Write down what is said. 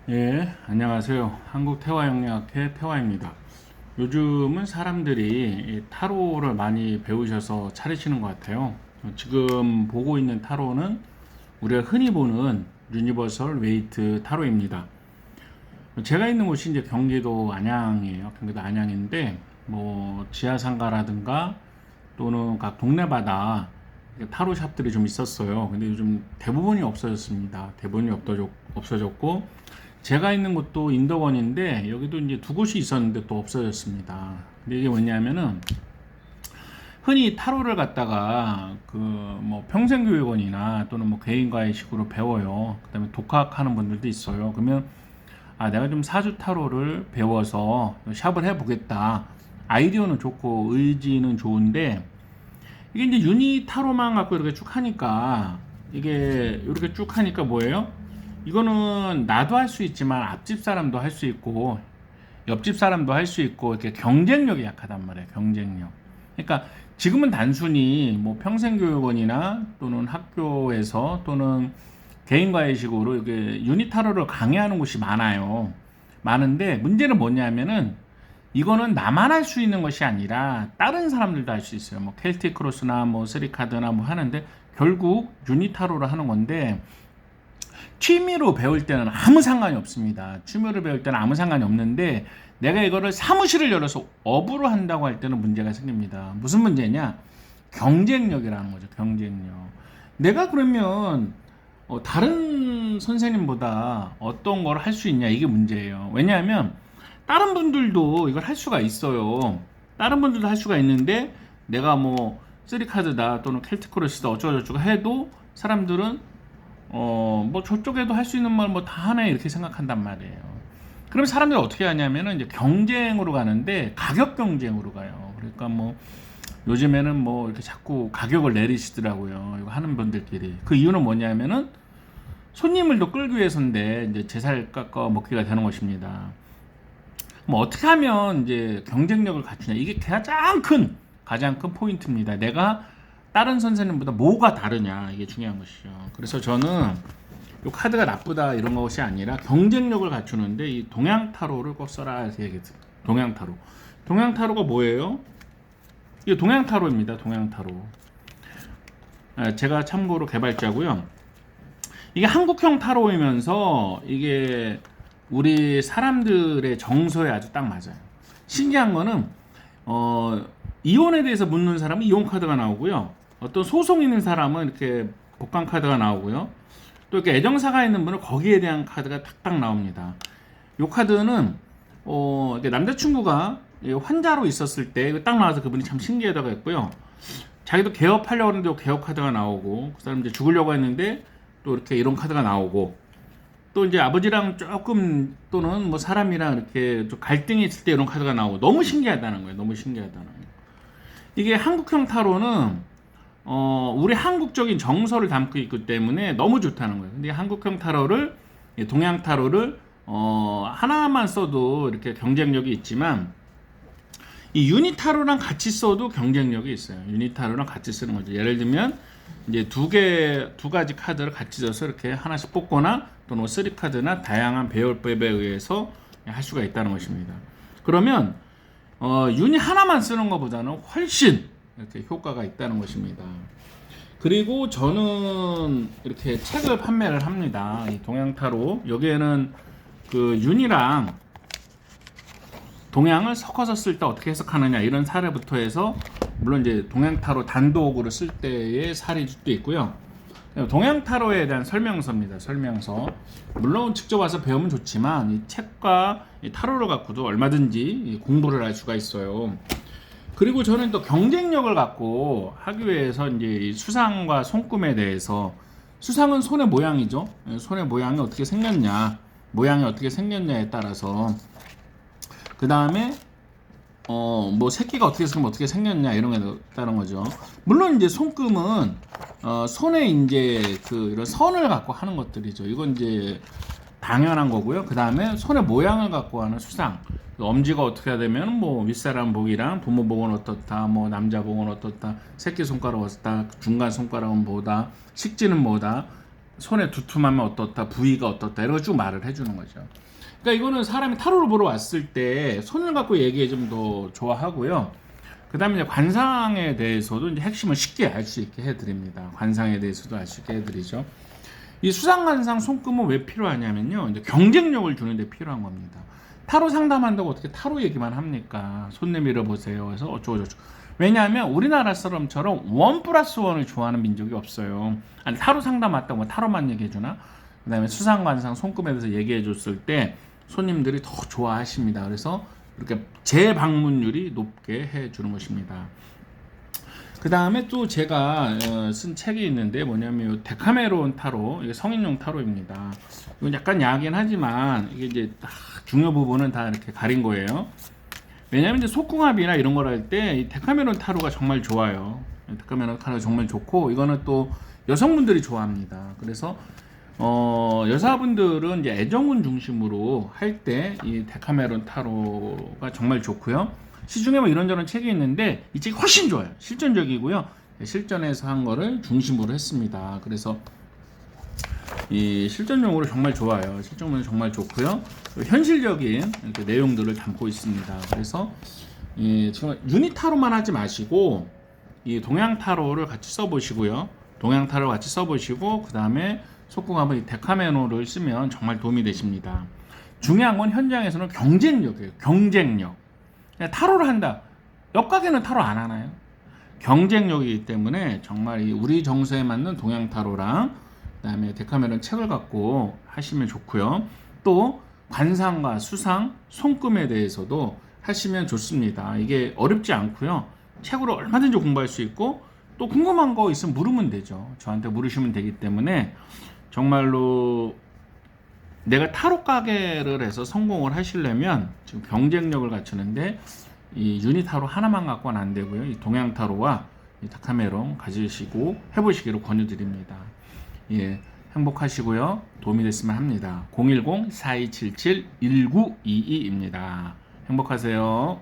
예, 안녕하세요. 한국태화영리학회 태화입니다. 요즘은 사람들이 이 타로를 많이 배우셔서 차리시는 것 같아요. 지금 보고 있는 타로는 우리가 흔히 보는 유니버설 웨이트 타로입니다. 제가 있는 곳이 이제 경기도 안양이에요. 경기도 안양인데, 뭐, 지하상가라든가 또는 각 동네마다 타로 샵들이 좀 있었어요. 근데 요즘 대부분이 없어졌습니다. 대부분이 없어졌고, 제가 있는 곳도 인덕원인데 여기도 이제 두 곳이 있었는데 또 없어졌습니다. 근데 이게 뭐냐면은 흔히 타로를 갖다가 그 뭐 평생교육원이나 또는 뭐 개인과외식으로 배워요. 그다음에 독학하는 분들도 있어요. 그러면 내가 좀 사주 타로를 배워서 샵을 해보겠다. 아이디어는 좋고 의지는 좋은데 이게 이제 유니 타로만 갖고 이렇게 쭉 하니까 이게 이렇게 쭉 하니까 뭐예요? 이거는 나도 할 수 있지만 앞집 사람도 할 수 있고 옆집 사람도 할 수 있고 이렇게 경쟁력이 약하단 말이에요. 경쟁력. 그러니까 지금은 단순히 뭐 평생교육원이나 또는 학교에서 또는 개인과외식으로 이게 유니타로를 강의하는 곳이 많아요. 많은데 문제는 뭐냐면은 이거는 나만 할 수 있는 것이 아니라 다른 사람들도 할 수 있어요. 뭐 켈틱 크로스나 뭐 쓰리카드나 뭐 하는데 결국 유니타로를 하는 건데 취미로 배울 때는 아무 상관이 없습니다. 취미로 배울 때는 아무 상관이 없는데 내가 이거를 사무실을 열어서 업으로 한다고 할 때는 문제가 생깁니다. 무슨 문제냐? 경쟁력이라는 거죠. 경쟁력. 내가 그러면 다른 선생님보다 어떤 걸 할 수 있냐 이게 문제예요. 왜냐하면 다른 분들도 이걸 할 수가 있어요. 다른 분들도 할 수가 있는데 내가 뭐 쓰리카드다 또는 켈티크로스다 어쩌고저쩌고 해도 사람들은 뭐 저쪽에도 할 수 있는 말 뭐 다 하네 이렇게 생각한단 말이에요. 그럼 사람들이 어떻게 하냐면은 이제 경쟁으로 가는데 가격 경쟁으로 가요. 그러니까 뭐 요즘에는 뭐 이렇게 자꾸 가격을 내리시더라고요. 이거 하는 분들끼리. 그 이유는 뭐냐면은 손님을 더 끌기 위해서인데 이제 제살 깎아 먹기가 되는 것입니다. 뭐 어떻게 하면 이제 경쟁력을 갖추냐 이게 가장 큰 포인트입니다. 내가 다른 선생님보다 뭐가 다르냐 이게 중요한 것이죠. 그래서 저는 이 카드가 나쁘다 이런 것이 아니라 경쟁력을 갖추는데 이 동양 타로를 꼭 써라 이렇게 얘기했어요. 동양 타로가 뭐예요? 이게 동양 타로입니다. 동양 타로. 제가 참고로 개발자고요. 이게 한국형 타로이면서 이게 우리 사람들의 정서에 아주 딱 맞아요. 신기한 거는 이혼에 대해서 묻는 사람은 이혼 카드가 나오고요. 어떤 소송 있는 사람은 이렇게 복권 카드가 나오고요. 또 이렇게 애정사가 있는 분은 거기에 대한 카드가 탁탁 나옵니다. 이 카드는 남자친구가 환자로 있었을 때 딱 나와서 그분이 참 신기하다고 했고요. 자기도 개업하려고 하는데 개업 카드가 나오고 그 사람 이제 죽으려고 했는데 또 이렇게 이런 카드가 나오고 또 이제 아버지랑 조금 또는 뭐 사람이랑 이렇게 좀 갈등이 있을 때 이런 카드가 나오고 너무 신기하다는 거예요. 너무 신기하다는 거예요. 이게 한국형 타로는 우리 한국적인 정서를 담고 있기 때문에 너무 좋다는 거예요. 근데 한국형 타로를 동양 타로를 하나만 써도 이렇게 경쟁력이 있지만 이 유니타로랑 같이 써도 경쟁력이 있어요. 유니타로랑 같이 쓰는 거죠. 예를 들면 이제 두 가지 카드를 같이 써서 이렇게 하나씩 뽑거나 또는 쓰리 카드나 다양한 배열법에 의해서 할 수가 있다는 것입니다. 그러면 유니 하나만 쓰는 것보다는 훨씬 이렇게 효과가 있다는 것입니다. 그리고 저는 이렇게 책을 판매를 합니다. 이 동양 타로 여기에는 그 윤이랑 동양을 섞어서 쓸 때 어떻게 해석하느냐 이런 사례부터 해서 물론 이제 동양 타로 단독으로 쓸 때의 사례도 있고요. 동양 타로에 대한 설명서입니다. 설명서. 물론 직접 와서 배우면 좋지만 이 책과 이 타로를 갖고도 얼마든지 공부를 할 수가 있어요. 그리고 저는 또 경쟁력을 갖고 하기 위해서 이제 이 수상과 손금에 대해서 수상은 손의 모양이죠. 손의 모양이 어떻게 생겼냐, 모양이 어떻게 생겼냐에 따라서 그 다음에 뭐 새끼가 어떻게 생기면 어떻게 생겼냐 이런 게 있다는 거죠. 물론 이제 손금은 손에 이제 그 이런 선을 갖고 하는 것들이죠. 이건 이제 당연한 거고요. 그 다음에 손의 모양을 갖고 하는 수상. 엄지가 어떻게 되면 뭐 윗사람 복이랑 부모 복은 어떻다, 뭐 남자 복은 어떻다, 새끼 손가락 어떻다, 중간 손가락은 뭐다, 식지는 뭐다. 손에 두툼하면 어떻다, 부위가 어떻다 이런 거 쭉 말을 해주는 거죠. 그러니까 이거는 사람이 타로를 보러 왔을 때 손을 갖고 얘기해 주면 더 좋아하고요. 그 다음에 이제 관상에 대해서도 이제 핵심을 쉽게 알 수 있게 해드립니다. 관상에 대해서도 알 수 있게 해드리죠. 이 수상관상 손금은 왜 필요하냐면요, 이제 경쟁력을 주는데 필요한 겁니다. 타로 상담한다고 어떻게 타로 얘기만 합니까? 손 내밀어 보세요. 그래서 어쩌고저쩌고. 왜냐하면 우리나라 사람처럼 1+1을 좋아하는 민족이 없어요. 아니, 타로 상담 왔다고 뭐 타로만 얘기해주나? 그 다음에 수상관상 손금에 대해서 얘기해줬을 때 손님들이 더 좋아하십니다. 그래서 이렇게 재방문율이 높게 해주는 것입니다. 그 다음에 또 제가 쓴 책이 있는데 뭐냐면 데카메론 타로, 이게 성인용 타로입니다. 이건 약간 야하긴 하지만 이게 이제 중요 부분은 다 이렇게 가린 거예요. 왜냐면 이제 속궁합이나 이런 걸 할 때 이 데카메론 타로가 정말 좋아요. 데카메론 타로가 정말 좋고, 이거는 또 여성분들이 좋아합니다. 그래서 여자분들은 이제 애정운 중심으로 할 때 이 데카메론 타로가 정말 좋고요. 시중에 뭐 이런저런 책이 있는데 이 책이 훨씬 좋아요. 실전적이고요. 실전에서 한 거를 중심으로 했습니다. 그래서 이 실전용으로 정말 좋아요. 실전용으로 정말 좋고요. 현실적인 이렇게 내용들을 담고 있습니다. 그래서 지금 유니 타로만 하지 마시고 이 동양 타로를 같이 써보시고요. 동양 타로 같이 써보시고 그 다음에 속궁합은 이 데카메론을 쓰면 정말 도움이 되십니다. 중요한 건 현장에서는 경쟁력이에요. 경쟁력. 타로를 한다. 옆 가게는 타로 안 하나요? 경쟁력이기 때문에 정말 우리 정서에 맞는 동양 타로랑 그다음에 데카메론 책을 갖고 하시면 좋고요. 또 관상과 수상, 손금에 대해서도 하시면 좋습니다. 이게 어렵지 않고요. 책으로 얼마든지 공부할 수 있고, 또 궁금한 거 있으면 물으면 되죠. 저한테 물으시면 되기 때문에 정말로 내가 타로 가게를 해서 성공을 하시려면 지금 경쟁력을 갖추는데 이 유니 타로 하나만 갖고는 안 되고요. 이 동양 타로와 이 데카메론 가지시고 해보시기로 권유드립니다. 예, 행복하시고요. 도움이 됐으면 합니다. 010-4277-1922입니다. 행복하세요.